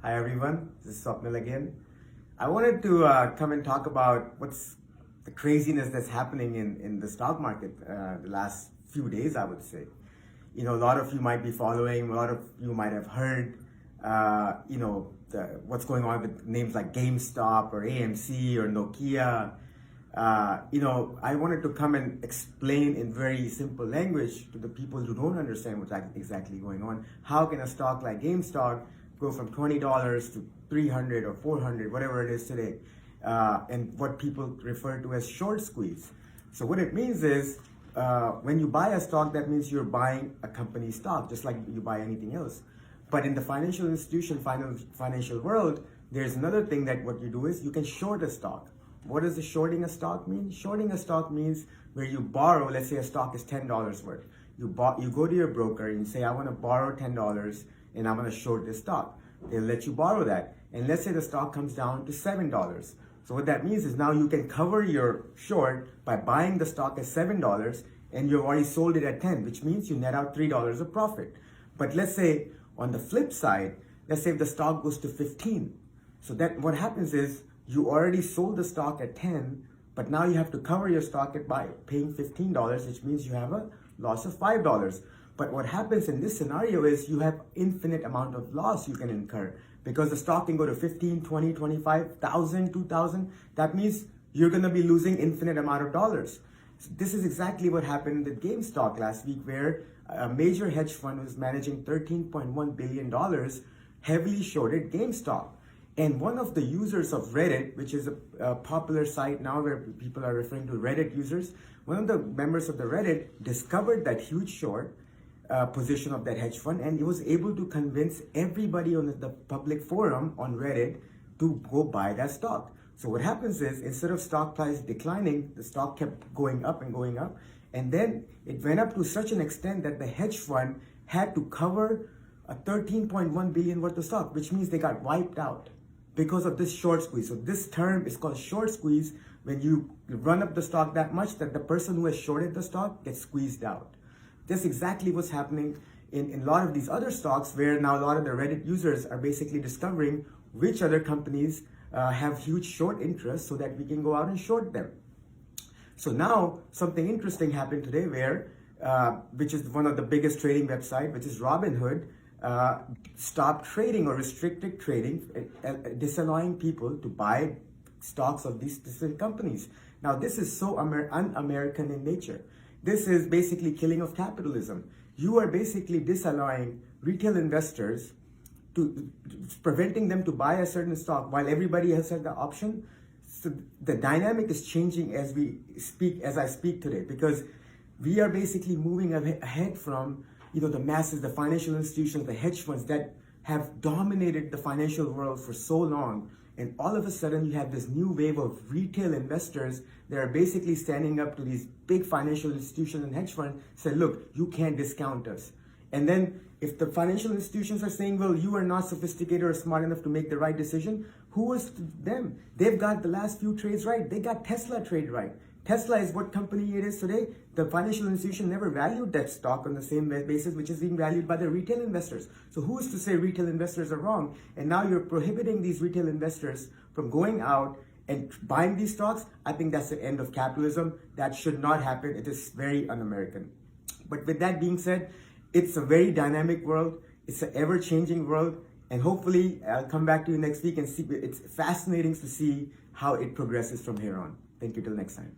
Hi everyone, this is Swapnil again. I wanted to come and talk about what's the craziness that's happening in the stock market the last few days, I would say. A lot of you might be following, a lot of you might have heard, what's going on with names like GameStop or AMC or Nokia. I wanted to come and explain in very simple language to the people who don't understand what's exactly going on. How can a stock like GameStop go from $20 to 300 or 400, whatever it is today, and what people refer to as short squeeze. So what it means is, when you buy a stock, that means you're buying a company stock, just like you buy anything else. But in the financial institution, financial world, there's another thing that what you do is you can short a stock. What does the shorting a stock mean? Shorting a stock means where you borrow, let's say a stock is $10 worth. You go to your broker and you say, I want to borrow $10 and I'm going to short this stock. They'll let you borrow that. And let's say the stock comes down to $7. So what that means is now you can cover your short by buying the stock at $7 and you've already sold it at 10, which means you net out $3 of profit. But let's say on the flip side, let's say if the stock goes to 15. So that what happens is you already sold the stock at 10, but now you have to cover your stock by paying $15, which means you have a loss of $5. But what happens in this scenario is you have infinite amount of loss you can incur because the stock can go to 15, 20, 25,000, 2,000. That means you're going to be losing infinite amount of dollars. So this is exactly what happened with GameStop last week, where a major hedge fund was managing $13.1 billion, heavily shorted GameStop. And one of the users of Reddit, which is a popular site now where people are referring to Reddit users, one of the members of the Reddit discovered that huge short position of that hedge fund, and he was able to convince everybody on the public forum on Reddit to go buy that stock. So what happens is, instead of stock price declining, the stock kept going up and going up, and then it went up to such an extent that the hedge fund had to cover a 13.1 billion worth of stock, which means they got wiped out because of this short squeeze. So this term is called short squeeze when you run up the stock that much that the person who has shorted the stock gets squeezed out. That's exactly what's happening in a lot of these other stocks, where now a lot of the Reddit users are basically discovering which other companies have huge short interest so that we can go out and short them. So now something interesting happened today where, which is one of the biggest trading website, which is Robinhood, stopped trading or restricted trading, disallowing people to buy stocks of these specific companies. Now this is so un-American in nature. This is basically killing of capitalism. You are basically disallowing retail investors preventing them to buy a certain stock while everybody else has the option. So the dynamic is changing as I speak today, because we are basically moving ahead from the masses, the financial institutions, the hedge funds that have dominated the financial world for so long. And all of a sudden, you have this new wave of retail investors that are basically standing up to these big financial institutions and hedge funds, say, look, you can't discount us. And then if the financial institutions are saying, well, you are not sophisticated or smart enough to make the right decision, who is them? They've got the last few trades right. They got Tesla trade right. Tesla is what company it is today. The financial institution never valued that stock on the same basis, which is being valued by the retail investors. So who is to say retail investors are wrong? And now you're prohibiting these retail investors from going out and buying these stocks. I think that's the end of capitalism. That should not happen. It is very un-American. But with that being said, it's a very dynamic world. It's an ever-changing world. And hopefully I'll come back to you next week and see. It's fascinating to see how it progresses from here on. Thank you till next time.